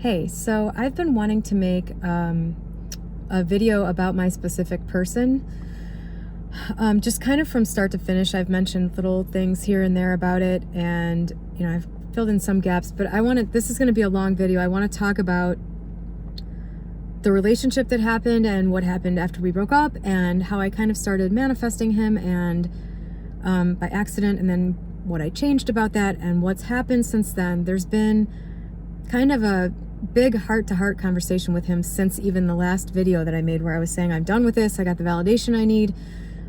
Hey, so I've been wanting to make a video about my specific person. Just kind of from start to finish. I've mentioned little things here and there about it, and I've filled in some gaps, but this is going to be a long video. I want to talk about the relationship that happened and what happened after we broke up, and how I kind of started manifesting him and by accident, and then what I changed about that and what's happened since then. There's been kind of a big heart-to-heart conversation with him since even the last video that I made, where I was saying I'm done with this, I got the validation I need,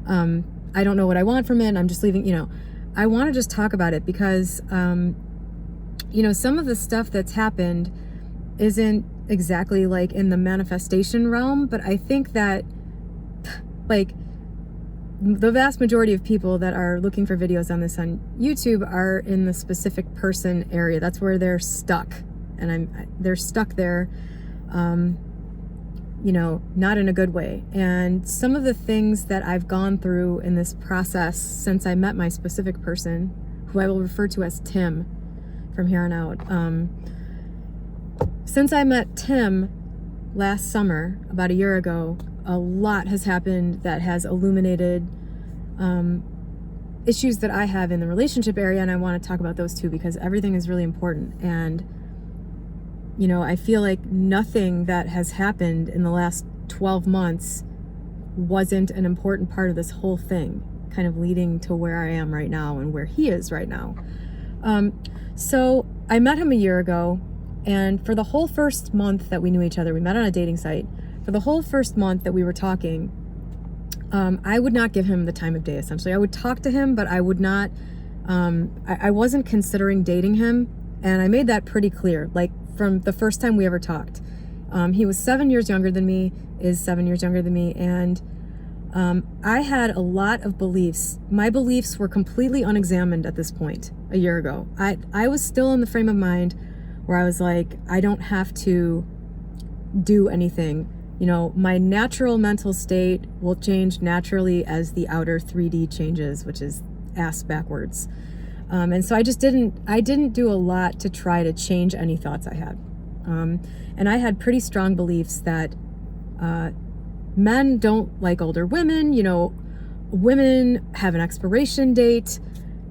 I don't know what I want from it, and I'm just leaving. I want to just talk about it because some of the stuff that's happened isn't exactly like in the manifestation realm, but I think that like the vast majority of people that are looking for videos on this on YouTube are in the specific person area. That's where they're stuck. And they're stuck there, not in a good way. And some of the things that I've gone through in this process since I met my specific person, who I will refer to as Tim from here on out. Since I met Tim last summer, about a year ago, a lot has happened that has illuminated issues that I have in the relationship area, and I want to talk about those too, because everything is really important. And I feel like nothing that has happened in the last 12 months wasn't an important part of this whole thing, kind of leading to where I am right now and where he is right now. So I met him a year ago, and for the whole first month that we knew each other, we met on a dating site. For the whole first month that we were talking, I would not give him the time of day, essentially. I would talk to him, but I would not, I wasn't considering dating him, and I made that pretty clear, like from the first time we ever talked. He was 7 years younger than me, is 7 years younger than me, and I had a lot of beliefs. My beliefs were completely unexamined at this point a year ago. I was still in the frame of mind where I was like, I don't have to do anything. My natural mental state will change naturally as the outer 3D changes, which is ass backwards. And so I didn't do a lot to try to change any thoughts I had. And I had pretty strong beliefs that men don't like older women, women have an expiration date.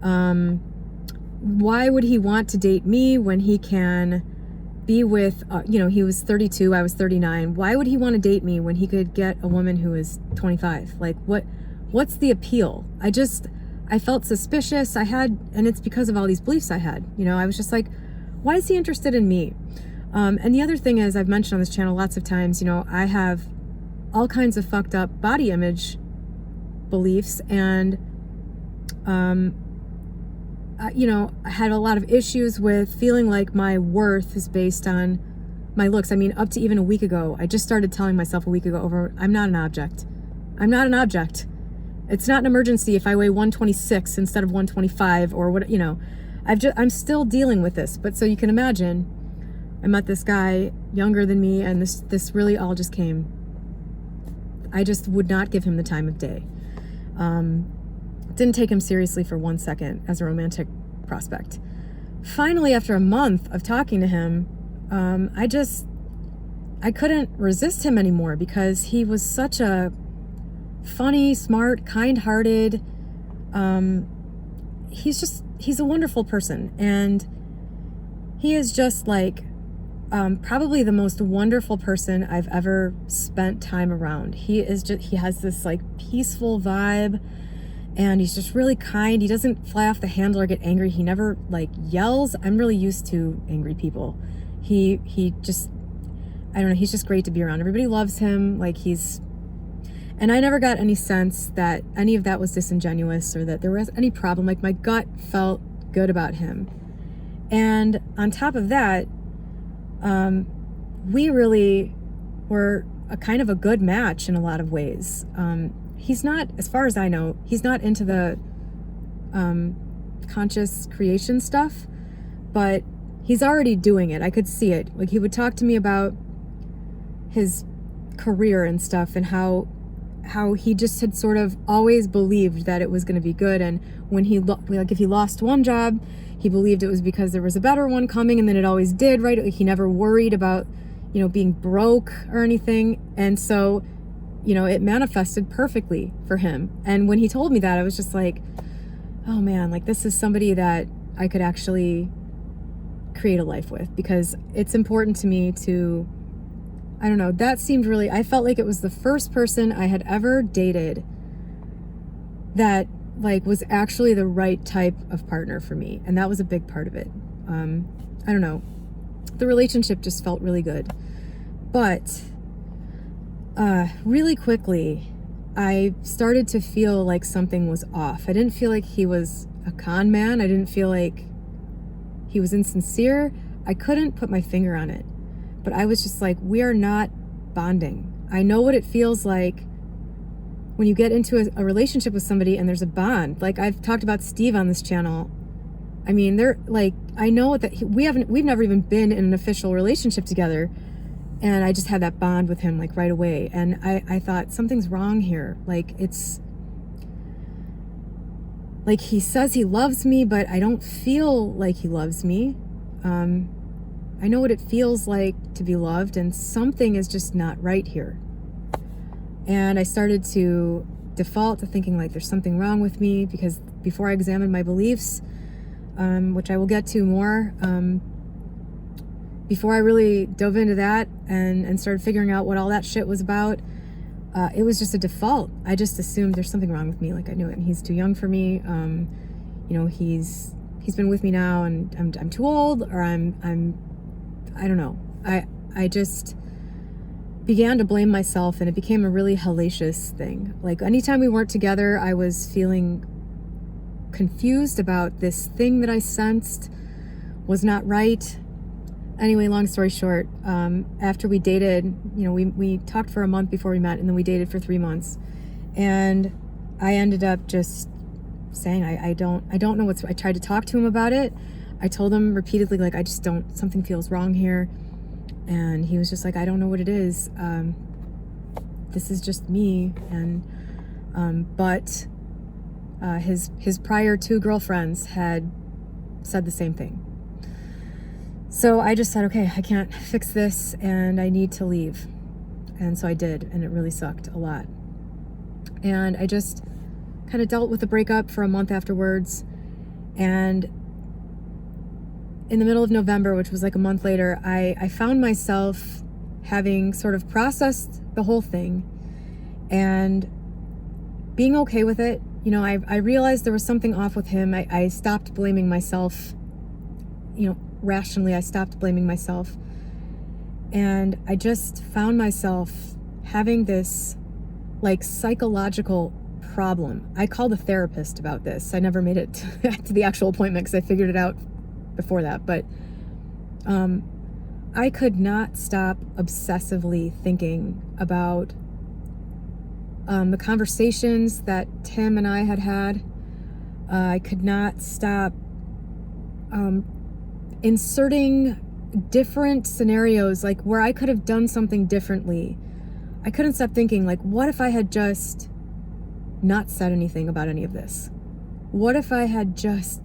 Why would he want to date me when he can be with, he was 32, I was 39. Why would he want to date me when he could get a woman who is 25? Like, what's the appeal? I felt suspicious. And it's because of all these beliefs I had. I was just like, why is he interested in me? And the other thing is, I've mentioned on this channel lots of times, I have all kinds of fucked up body image beliefs, and, I had a lot of issues with feeling like my worth is based on my looks. I mean, up to even a week ago, I just started telling myself a week ago I'm not an object. I'm not an object. It's not an emergency if I weigh 126 instead of 125 or what, I'm still dealing with this. But so you can imagine, I met this guy younger than me, and this really all just came. I just would not give him the time of day. Didn't take him seriously for 1 second as a romantic prospect. Finally, after a month of talking to him, I couldn't resist him anymore, because he was such a funny, smart, kind-hearted, he's a wonderful person, and he is just like probably the most wonderful person I've ever spent time around. He has this like peaceful vibe, and he's just really kind. He doesn't fly off the handle or get angry. He never like yells. I'm really used to angry people. He just, I don't know, he's just great to be around. Everybody loves him. And I never got any sense that any of that was disingenuous or that there was any problem. Like, my gut felt good about him. And on top of that, we really were a kind of a good match in a lot of ways. He's not, as far as I know, he's not into the conscious creation stuff, but he's already doing it. I could see it. Like, he would talk to me about his career and stuff, and how he just had sort of always believed that it was going to be good. And when if he lost one job, He believed it was because there was a better one coming, and then it always did, right? He never worried about, being broke or anything. And so, it manifested perfectly for him. And when he told me that, I was just like, oh man, like this is somebody that I could actually create a life with, because it's important to me to, I don't know, that seemed really, I felt like it was the first person I had ever dated that like was actually the right type of partner for me. And that was a big part of it. I don't know. The relationship just felt really good. But really quickly, I started to feel like something was off. I didn't feel like he was a con man. I didn't feel like he was insincere. I couldn't put my finger on it. But I was just like, we are not bonding. I know what it feels like when you get into a relationship with somebody and there's a bond. Like I've talked about Steve on this channel. I mean, they're like, I know that we've never even been in an official relationship together. And I just had that bond with him like right away. And I thought something's wrong here. Like it's like he says he loves me, but I don't feel like he loves me. I know what it feels like to be loved, and something is just not right here. And I started to default to thinking like there's something wrong with me, because before I examined my beliefs, which I will get to more, before I really dove into that and started figuring out what all that shit was about, it was just a default. I just assumed there's something wrong with me. Like I knew it, and he's too young for me. He's been with me now, and I'm too old, or I don't know. I just began to blame myself, and it became a really hellacious thing. Like anytime we weren't together, I was feeling confused about this thing that I sensed was not right. Anyway, long story short, after we dated, we talked for a month before we met, and then we dated for 3 months. And I ended up just saying, I don't know I tried to talk to him about it. I told him repeatedly, like, something feels wrong here. And he was just like, I don't know what it is. This is just me. And, but his prior 2 girlfriends had said the same thing. So I just said, okay, I can't fix this and I need to leave. And so I did, and it really sucked a lot. And I just kind of dealt with the breakup for a month afterwards. And in the middle of November, which was like a month later, I found myself having sort of processed the whole thing and being okay with it. I realized there was something off with him. I stopped blaming myself, rationally. I stopped blaming myself. And I just found myself having this like psychological problem. I called a therapist about this. I never made it to the actual appointment because I figured it out before that. But I could not stop obsessively thinking about the conversations that Tim and I had. I could not stop inserting different scenarios, like where I could have done something differently. I couldn't stop thinking, like, what if I had just not said anything about any of this? What if I had just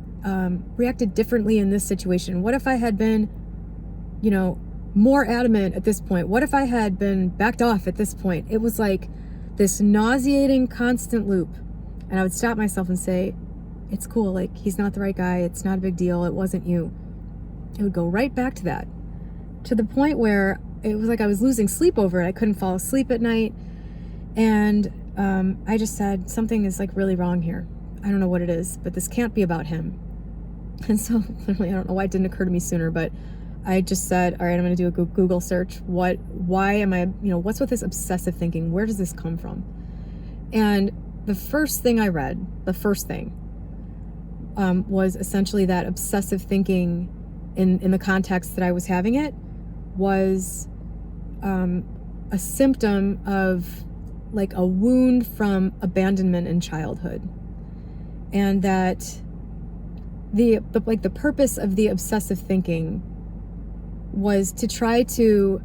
reacted differently in this situation? What if I had been, more adamant at this point? What if I had been backed off at this point? It was like this nauseating constant loop. And I would stop myself and say, it's cool. Like, he's not the right guy. It's not a big deal. It wasn't you. It would go right back to that, to the point where it was like I was losing sleep over it. I couldn't fall asleep at night. And I just said, something is like really wrong here. I don't know what it is, but this can't be about him. And so literally, I don't know why it didn't occur to me sooner, but I just said, all right, I'm going to do a Google search. Why am I, what's with this obsessive thinking? Where does this come from? And the first thing I read, was essentially that obsessive thinking in the context that I was having it was a symptom of like a wound from abandonment in childhood. And that the purpose of the obsessive thinking was to try to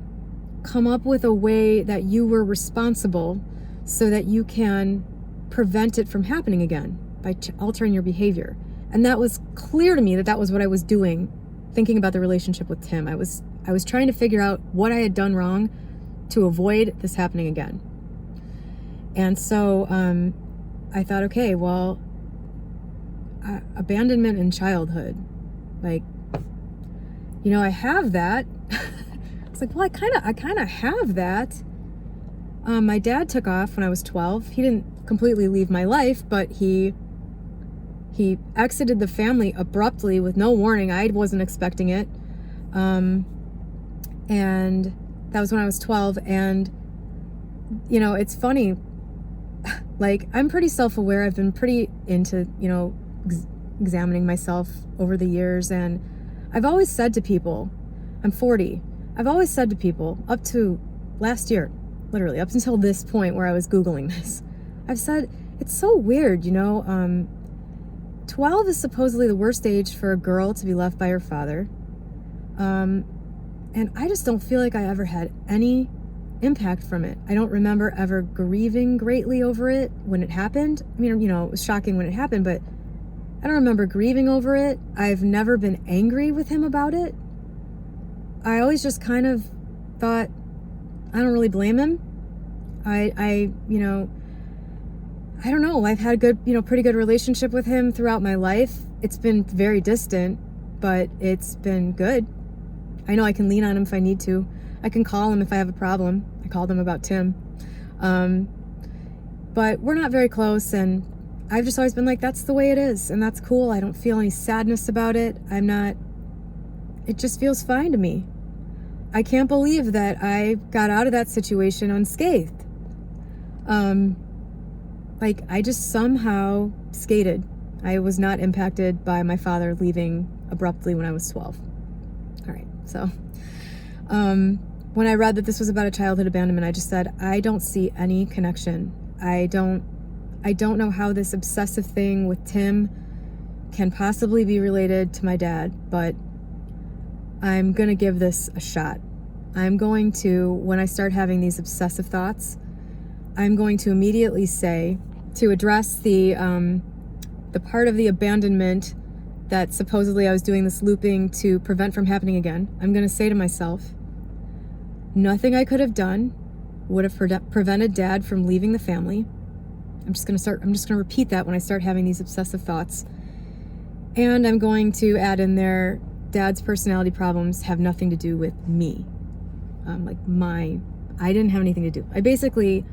come up with a way that you were responsible so that you can prevent it from happening again by altering your behavior. And that was clear to me that that was what I was doing, thinking about the relationship with Tim. I was trying to figure out what I had done wrong to avoid this happening again. And so I thought, okay, well, abandonment in childhood, like, you know, I have that. It's like, well, I kind of have that. My dad took off when I was 12. He didn't completely leave my life, but he exited the family abruptly with no warning. I wasn't expecting it. And that was when I was 12. And, you know, it's funny. Like, I'm pretty self-aware. I've been pretty into, you know, examining myself over the years. And I've always said to people, I'm 40. I've always said to people up to last year, literally up until this point where I was Googling this, I've said, it's so weird, you know, 12 is supposedly the worst age for a girl to be left by her father. And I just don't feel like I ever had any impact from it. I don't remember ever grieving greatly over it when it happened. I mean, you know, it was shocking when it happened, but I don't remember grieving over it. I've never been angry with him about it. I always just kind of thought, I don't really blame him. You know, I don't know. I've had a good, you know, pretty good relationship with him throughout my life. It's been very distant, but it's been good. I know I can lean on him if I need to. I can call him if I have a problem. I called him about Tim. But we're not very close, and I've just always been like, that's the way it is, and that's cool. I don't feel any sadness about it. It just feels fine to me. I can't believe that I got out of that situation unscathed. Like, I just somehow skated. I was not impacted by my father leaving abruptly when I was 12. All right, so when I read that this was about a childhood abandonment, I just said, I don't see any connection. I don't know how this obsessive thing with Tim can possibly be related to my dad, but I'm going to give this a shot. I'm going to, when I start having these obsessive thoughts, I'm going to immediately say, to address the part of the abandonment that supposedly I was doing this looping to prevent from happening again, I'm going to say to myself, nothing I could have done would have prevented Dad from leaving the family. I'm just going to repeat that when I start having these obsessive thoughts. And I'm going to add in there, Dad's personality problems have nothing to do with me. I didn't have anything to do. I basically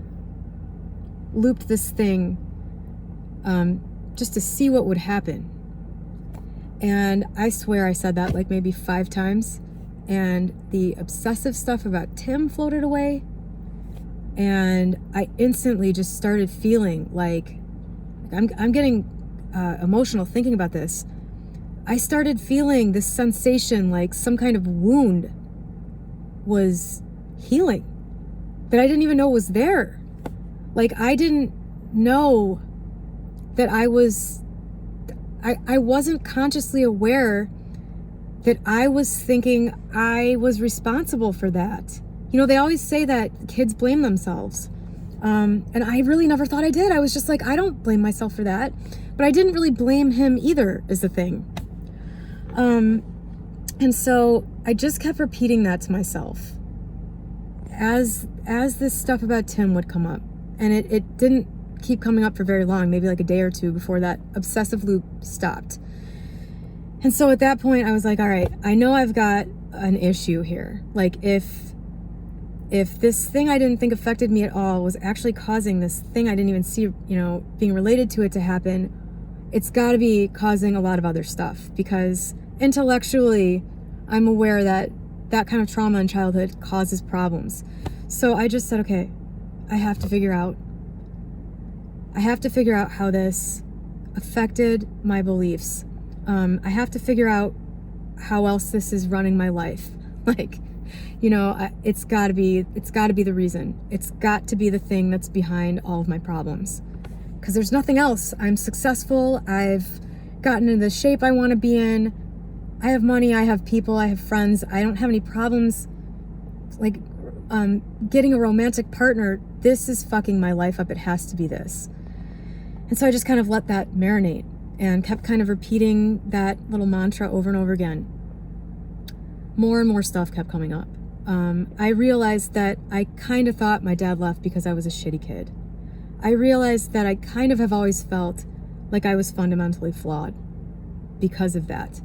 looped this thing just to see what would happen. And I swear I said that like maybe 5 times. And the obsessive stuff about Tim floated away. And I instantly just started feeling like, I'm getting emotional thinking about this. I started feeling this sensation like some kind of wound was healing that I didn't even know was there. Like, I didn't know that I wasn't consciously aware that I was thinking I was responsible for that. You know, they always say that kids blame themselves. And I really never thought I did. I was just like, I don't blame myself for that. But I didn't really blame him either, is the thing. And so I just kept repeating that to myself as this stuff about Tim would come up. And it didn't keep coming up for very long, maybe like a day or two before that obsessive loop stopped. And so at that point I was like, all right, I know I've got an issue here. Like, if this thing I didn't think affected me at all was actually causing this thing I didn't even see, you know, being related to it to happen, it's got to be causing a lot of other stuff, because intellectually I'm aware that that kind of trauma in childhood causes problems. So I just said, okay, I have to figure out how this affected my beliefs. I have to figure out how else this is running my life. Like, you know, it's got to be the reason. It's got to be the thing that's behind all of my problems. Because there's nothing else. I'm successful. I've gotten into the shape I want to be in. I have money. I have people. I have friends. I don't have any problems. Like, getting a romantic partner. This is fucking my life up. It has to be this. And so I just kind of let that marinate. and kept kind of repeating that little mantra over and over again. More and more stuff kept coming up. I realized that I kind of thought my dad left because I was a shitty kid. I realized that I kind of have always felt like I was fundamentally flawed because of that.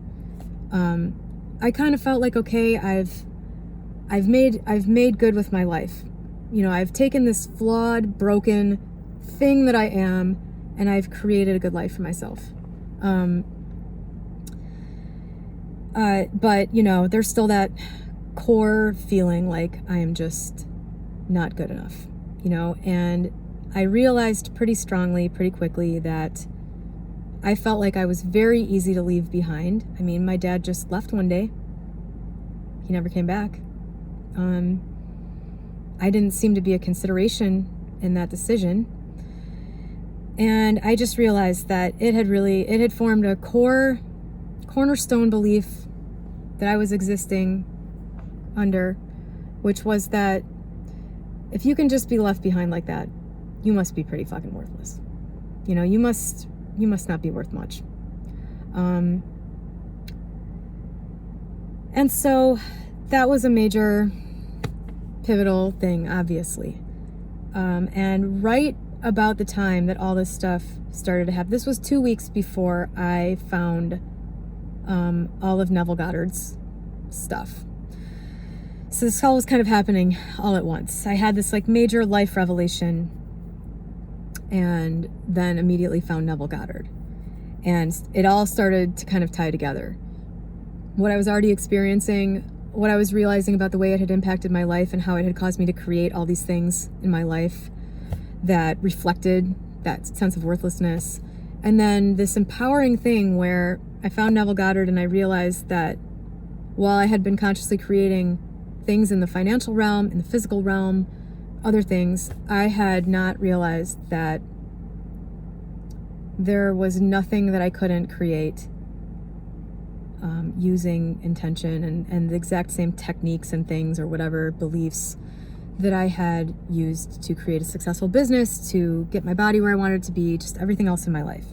I kind of felt like, okay, I've made good with my life. You know, I've taken this flawed, broken thing that I am, and I've created a good life for myself. But you know, there's still that core feeling like I am just not good enough, you know, and I realized pretty strongly, pretty quickly that I felt like I was very easy to leave behind. I mean, my dad just left one day. He never came back. I didn't seem to be a consideration in that decision. And I just realized that it had formed a cornerstone belief that I was existing under, which was that if you can just be left behind like that, you must be pretty fucking worthless. You know, you must not be worth much. And so that was a major pivotal thing, obviously. And right about the time that all this stuff started to happen, this was 2 weeks before I found all of Neville Goddard's stuff. So this all was kind of happening all at once. I had this like major life revelation and then immediately found Neville Goddard. And it all started to kind of tie together. What I was already experiencing, what I was realizing about the way it had impacted my life and how it had caused me to create all these things in my life that reflected that sense of worthlessness. And then this empowering thing where I found Neville Goddard and I realized that while I had been consciously creating things in the financial realm, in the physical realm, other things, I had not realized that there was nothing that I couldn't create using intention and the exact same techniques and things or whatever beliefs that I had used to create a successful business, to get my body where I wanted it to be, just everything else in my life.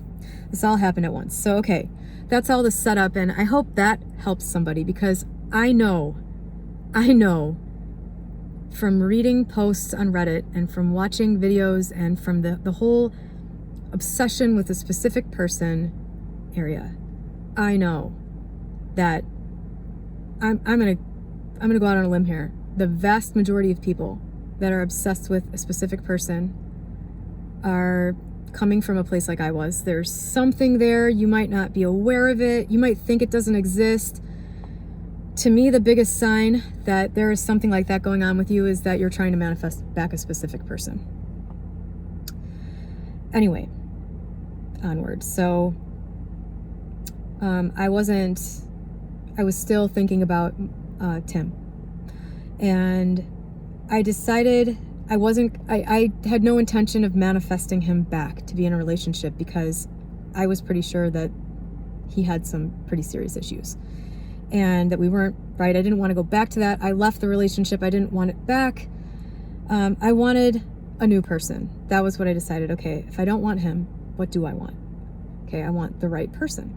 This all happened at once. So, okay, that's all the setup, and I hope that helps somebody, because I know from reading posts on Reddit and from watching videos and from the whole obsession with a specific person area, I know that I'm gonna go out on a limb here. The vast majority of people that are obsessed with a specific person are coming from a place like I was. There's something there. You might not be aware of it. You might think it doesn't exist. To me, the biggest sign that there is something like that going on with you is that you're trying to manifest back a specific person. Anyway, onward. So I was still thinking about Tim. And I decided I had no intention of manifesting him back to be in a relationship, because I was pretty sure that he had some pretty serious issues and that we weren't right. I didn't want to go back to that. I left the relationship. I didn't want it back. I wanted a new person. That was what I decided. Okay, if I don't want him, what do I want? Okay, I want the right person.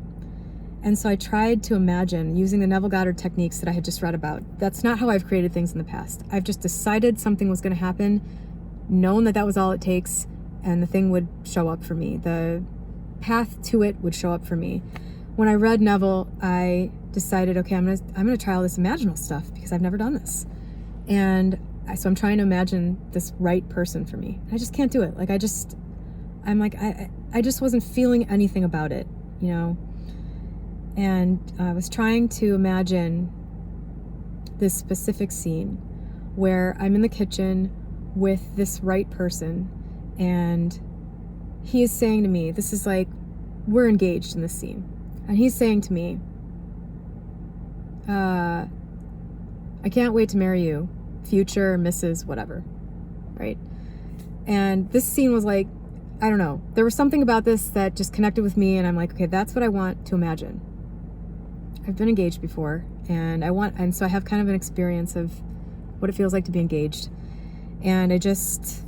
And so I tried to imagine using the Neville Goddard techniques that I had just read about. That's not how I've created things in the past. I've just decided something was going to happen, known that that was all it takes, and the thing would show up for me. The path to it would show up for me. When I read Neville, I decided, okay, I'm gonna try all this imaginal stuff, because I've never done this. And so I'm trying to imagine this right person for me. I just can't do it. I just wasn't feeling anything about it, you know? And I was trying to imagine this specific scene where I'm in the kitchen with this right person, and he is saying to me, this is like, we're engaged in this scene, and he's saying to me, I can't wait to marry you, future Mrs. whatever, right? And this scene was like, I don't know, there was something about this that just connected with me, and I'm like, okay, that's what I want to imagine. I've been engaged before, and so I have kind of an experience of what it feels like to be engaged, and I just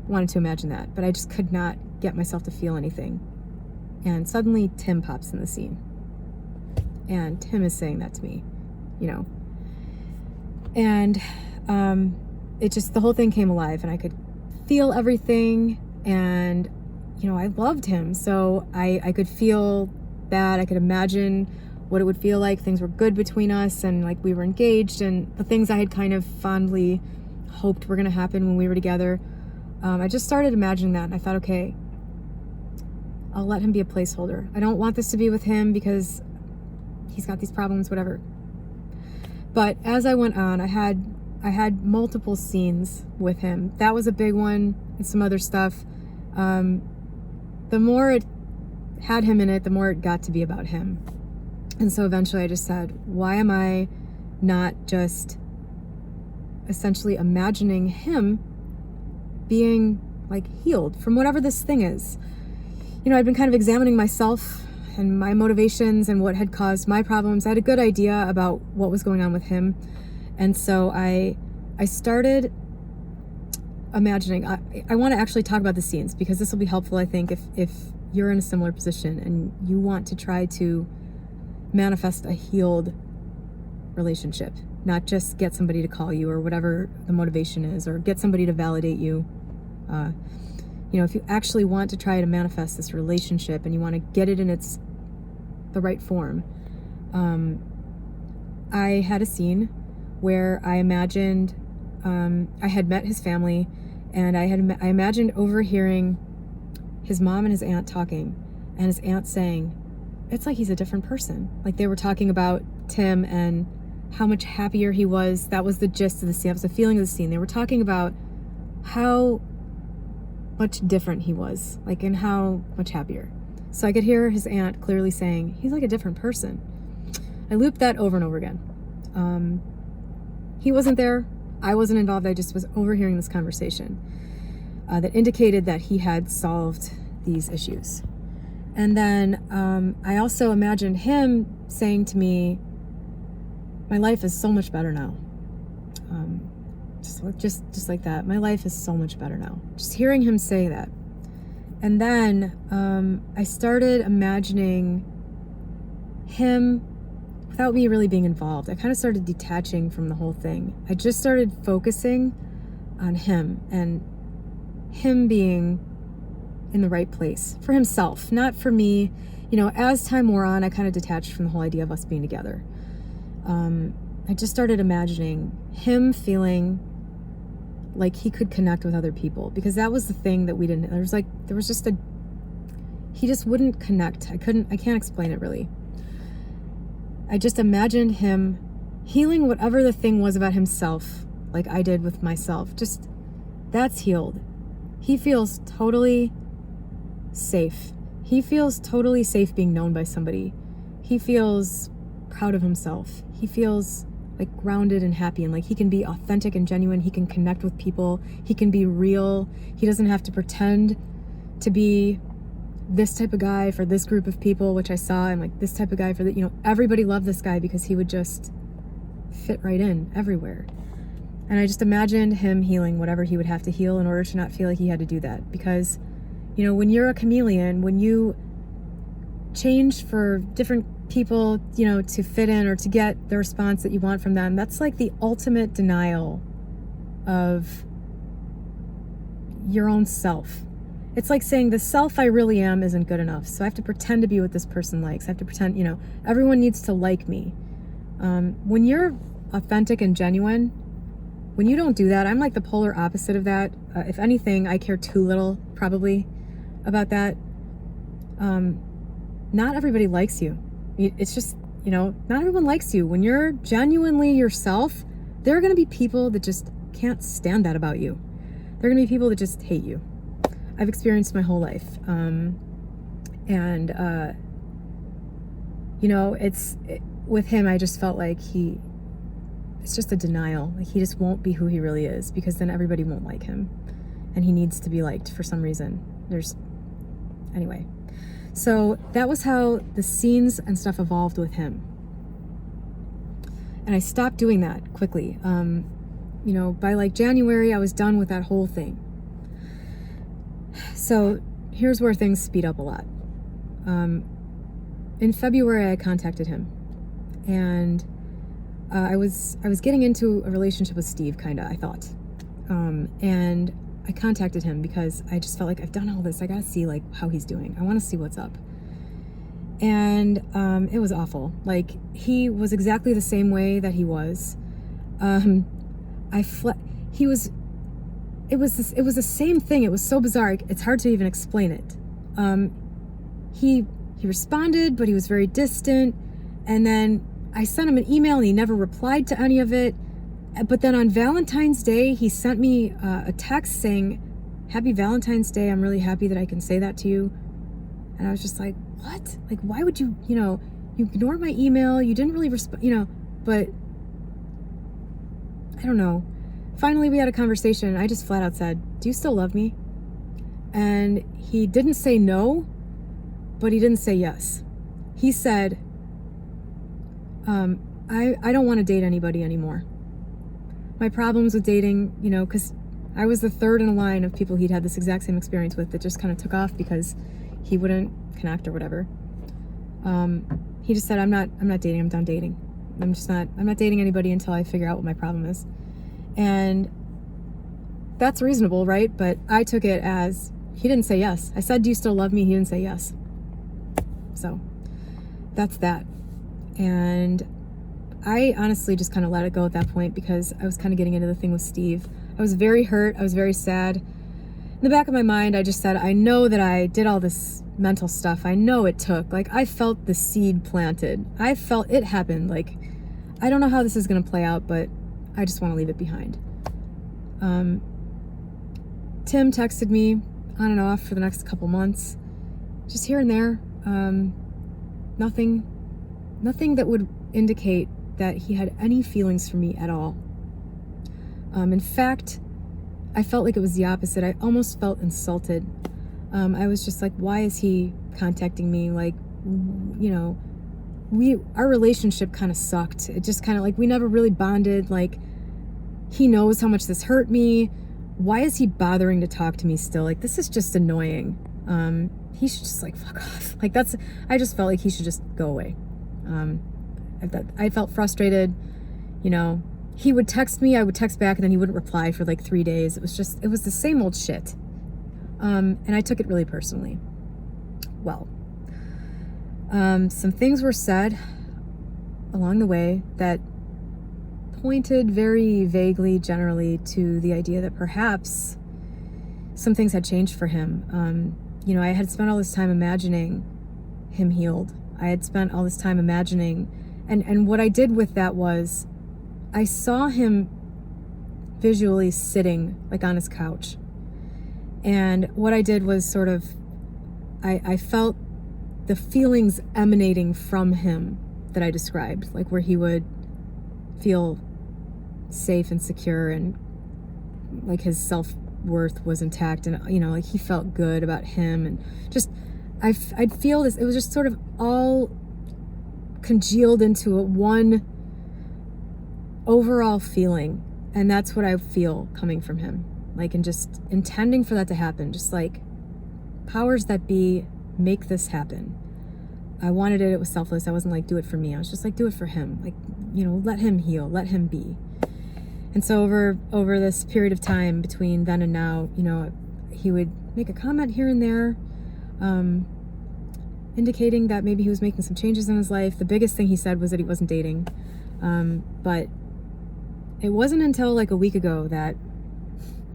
wanted to imagine that, but I just could not get myself to feel anything And suddenly Tim pops in the scene. And Tim is saying that to me, you know. And it just, the whole thing came alive, and I could feel everything. And, you know, I loved him. So I could feel that. I could imagine what it would feel like. Things were good between us, and like we were engaged, and the things I had kind of fondly hoped were going to happen when we were together. I just started imagining that, and I thought, okay, I'll let him be a placeholder. I don't want this to be with him because he's got these problems, whatever. But as I went on, I had multiple scenes with him. That was a big one, and some other stuff. The more it had him in it, the more it got to be about him. And so eventually I just said, why am I not just essentially imagining him being like healed from whatever this thing is? You know, I'd been kind of examining myself and my motivations and what had caused my problems. I had a good idea about what was going on with him. And so I started imagining, I want to actually talk about the scenes, because this will be helpful, I think, if you're in a similar position and you want to try to manifest a healed relationship, not just get somebody to call you or whatever the motivation is, or get somebody to validate you. You know, if you actually want to try to manifest this relationship and you want to get it in the right form, I had a scene where I imagined I had met his family, and I imagined overhearing his mom and his aunt talking, and his aunt saying, it's like he's a different person. Like they were talking about Tim and how much happier he was. That was the gist of the scene. That was the feeling of the scene. They were talking about how much different he was, like, and how much happier. So I could hear his aunt clearly saying, he's like a different person. I looped that over and over again. He wasn't there. I wasn't involved. I just was overhearing this conversation that indicated that he had solved these issues. And then I also imagined him saying to me, my life is so much better now. Just like that. My life is so much better now. Just hearing him say that. And then I started imagining him without me really being involved. I kind of started detaching from the whole thing. I just started focusing on him and him being in the right place for himself, not for me. You know, as time wore on, I kind of detached from the whole idea of us being together. I just started imagining him feeling like he could connect with other people, because that was the thing that we didn't, he just wouldn't connect. I can't explain it really. I just imagined him healing whatever the thing was about himself, like I did with myself. Just, that's healed. He feels totally safe. He feels totally safe being known by somebody. He feels proud of himself. He feels like grounded and happy, and like he can be authentic and genuine. He can connect with people. He can be real. He doesn't have to pretend to be this type of guy for this group of people, which I saw, and like this type of guy for the, you know, everybody loved this guy because he would just fit right in everywhere. And I just imagined him healing whatever he would have to heal in order to not feel like he had to do that. Because, you know, when you're a chameleon, when you change for different people, you know, to fit in or to get the response that you want from them, that's like the ultimate denial of your own self. It's like saying the self I really am isn't good enough, so I have to pretend to be what this person likes. I have to pretend, you know, everyone needs to like me. When you're authentic and genuine, when you don't do that, I'm like the polar opposite of that. If anything, I care too little, probably, about that. Not everybody likes you. It's just, you know, not everyone likes you. When you're genuinely yourself, there are going to be people that just can't stand that about you. There are going to be people that just hate you. I've experienced my whole life. You know, with him, I just felt like it's just a denial. Like he just won't be who he really is, because then everybody won't like him. And he needs to be liked for some reason. Anyway. So that was how the scenes and stuff evolved with him. And I stopped doing that quickly. You know, by like January, I was done with that whole thing. So here's where things speed up a lot. In February, I contacted him, and I was getting into a relationship with Steve, kind of, I thought, and I contacted him because I just felt like I've done all this. I gotta see like how he's doing. I want to see what's up. And it was awful. Like, he was exactly the same way that he was. He was. It was the same thing. It was so bizarre. It's hard to even explain it. He responded, but he was very distant. And then I sent him an email and he never replied to any of it. But then on Valentine's Day, he sent me a text saying, "Happy Valentine's Day. I'm really happy that I can say that to you." And I was just like, what? Like, why would you, you ignored my email. You didn't really respond, but I don't know. Finally, we had a conversation. I just flat out said, "Do you still love me?" And he didn't say no, but he didn't say yes. He said, I don't want to date anybody anymore. My problems with dating, because I was the third in a line of people he'd had this exact same experience with that just kind of took off because he wouldn't connect or whatever. He just said, I'm not dating. I'm done dating. I'm not dating anybody until I figure out what my problem is. And that's reasonable, right? But I took it as he didn't say yes. I said, "Do you still love me?" He didn't say yes. So that's that. And I honestly just kind of let it go at that point because I was kind of getting into the thing with Steve. I was very hurt. I was very sad. In the back of my mind, I just said, I know that I did all this mental stuff. I know it took. Like, I felt the seed planted. I felt it happen. Like, I don't know how this is going to play out, but I just want to leave it behind. Tim texted me on and off for the next couple months, just here and there. Nothing that would indicate that he had any feelings for me at all. In fact, I felt like it was the opposite. I almost felt insulted. I was just like, why is he contacting me? Like, our relationship kind of sucked. It just kind of like, we never really bonded. Like, he knows how much this hurt me. Why is he bothering to talk to me still? Like, this is just annoying. He should just like fuck off. Like, I just felt like he should just go away. I felt frustrated. He would text me, I would text back, and then he wouldn't reply for like 3 days. It was the same old shit. And I took it really personally. Well, some things were said along the way that pointed very vaguely, generally, to the idea that perhaps some things had changed for him. I had spent all this time imagining him healed. I had spent all this time imagining, and what I did with that was I saw him visually sitting like on his couch. And what I did was sort of, I felt the feelings emanating from him that I described, like where he would feel safe and secure and like his self-worth was intact, and like he felt good about him, and just I'd feel this. It was just sort of all congealed into one overall feeling, and that's what I feel coming from him, like, and just intending for that to happen, just like powers that be, make this happen. I wanted it. It was selfless. I wasn't like, do it for me. I was just like, do it for him. Like, let him heal, let him be. And so over this period of time between then and now, he would make a comment here and there, indicating that maybe he was making some changes in his life. The biggest thing he said was that he wasn't dating. But it wasn't until like a week ago that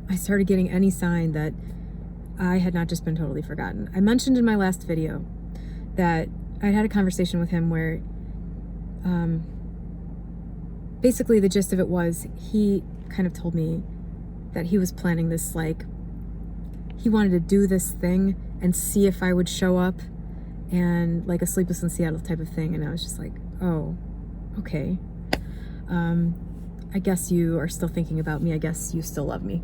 I started getting any sign that I had not just been totally forgotten. I mentioned in my last video that I'd had a conversation with him where basically the gist of it was he kind of told me that he was planning this, like, he wanted to do this thing and see if I would show up, and like a Sleepless in Seattle type of thing. And I was just like, oh, okay. I guess you are still thinking about me. I guess you still love me.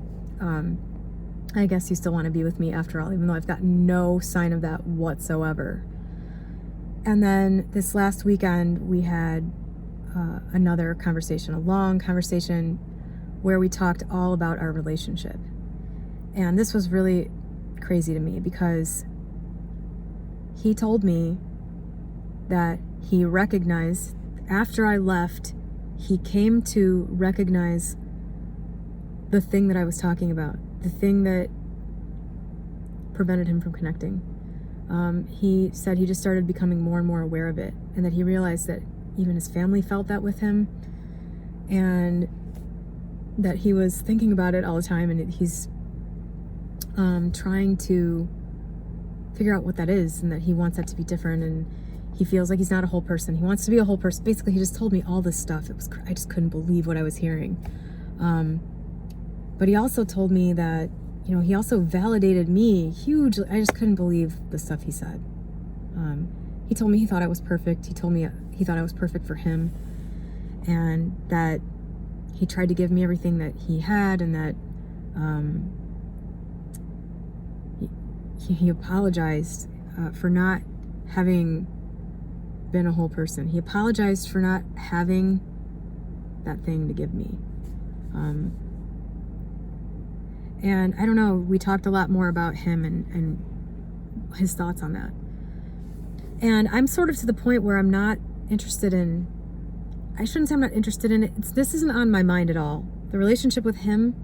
I guess you still want to be with me after all, even though I've got no sign of that whatsoever. And then this last weekend, we had another conversation, a long conversation where we talked all about our relationship. And this was really crazy to me because he told me that he recognized, after I left, he came to recognize the thing that I was talking about, the thing that prevented him from connecting. He said he just started becoming more and more aware of it, and that he realized that even his family felt that with him, and that he was thinking about it all the time, and he's trying to figure out what that is, and that he wants that to be different, and he feels like he's not a whole person. He wants to be a whole person. Basically, he just told me all this stuff. I just couldn't believe what I was hearing. But he also told me that, you know, he also validated me hugely. I just couldn't believe the stuff he said. He told me he thought I was perfect. He told me he thought I was perfect for him, and that he tried to give me everything that he had, and that he apologized for not having been a whole person. He apologized for not having that thing to give me. And I don't know, we talked a lot more about him and his thoughts on that. And I'm sort of to the point where I'm not interested in, I shouldn't say I'm not interested in it. This isn't on my mind at all. The relationship with him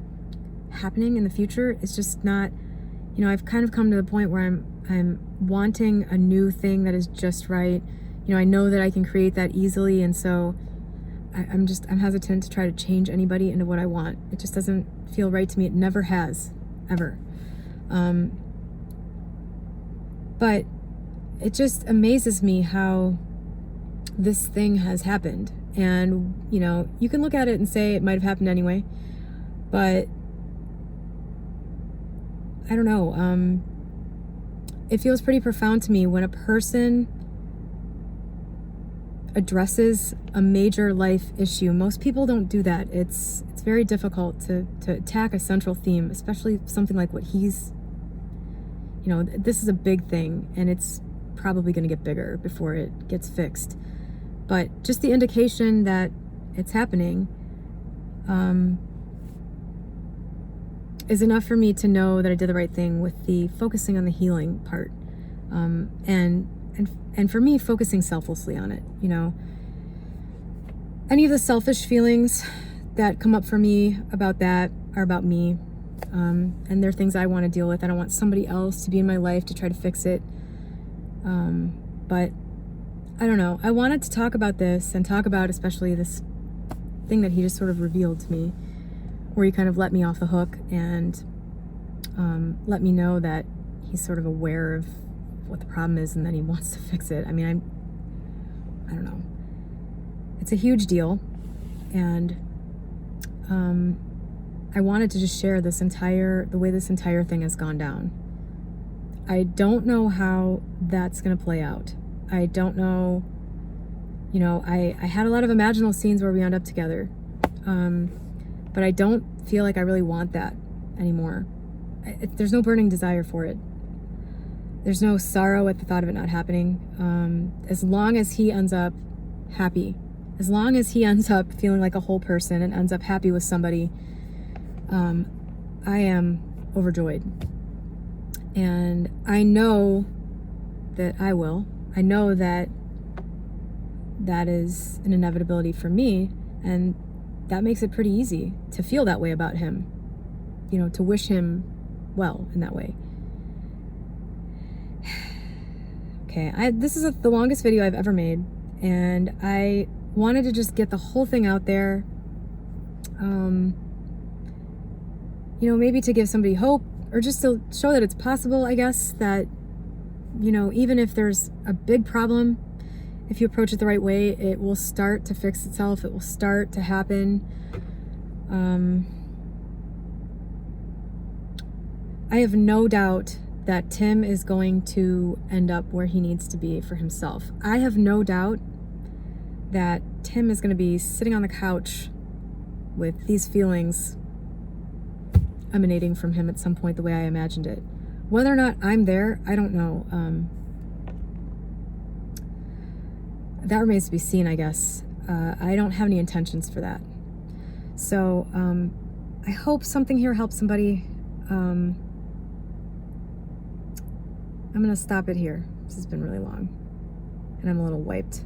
happening in the future is just not, you know, I've kind of come to the point where I'm wanting a new thing that is just right. You know, I know that I can create that easily, and so I'm hesitant to try to change anybody into what I want. It just doesn't feel right to me. It never has, ever. But it just amazes me how this thing has happened. And, you know, you can look at it and say it might have happened anyway, but I don't know. It feels pretty profound to me when a person addresses a major life issue. Most people don't do that. It's very difficult to attack a central theme, especially something like what he's, you know, this is a big thing, and it's probably going to get bigger before it gets fixed. But just the indication that it's happening is enough for me to know that I did the right thing with the focusing on the healing part. And for me, focusing selflessly on it, you know. Any of the selfish feelings that come up for me about that are about me. And they're things I want to deal with. I don't want somebody else to be in my life to try to fix it. But I don't know. I wanted to talk about this and talk about especially this thing that he just sort of revealed to me, where he kind of let me off the hook and let me know that he's sort of aware of what the problem is and then he wants to fix it. I mean, I don't know. It's a huge deal, and I wanted to just share the way this entire thing has gone down. I don't know how that's going to play out. I don't know, you know, I had a lot of imaginal scenes where we end up together, but I don't feel like I really want that anymore. There's no burning desire for it. There's no sorrow at the thought of it not happening. As long as he ends up happy, as long as he ends up feeling like a whole person and ends up happy with somebody, I am overjoyed. And I know that I will. I know that that is an inevitability for me, and that makes it pretty easy to feel that way about him, you know, to wish him well in that way. Okay, this is the longest video I've ever made, and I wanted to just get the whole thing out there, you know, maybe to give somebody hope, or just to show that it's possible, I guess, that, you know, even if there's a big problem, if you approach it the right way, it will start to fix itself. It will start to happen. I have no doubt that Tim is going to end up where he needs to be for himself. I have no doubt that Tim is going to be sitting on the couch with these feelings emanating from him at some point the way I imagined it. Whether or not I'm there, I don't know. That remains to be seen, I guess. I don't have any intentions for that. So I hope something here helps somebody. I'm going to stop it here. This has been really long, and I'm a little wiped.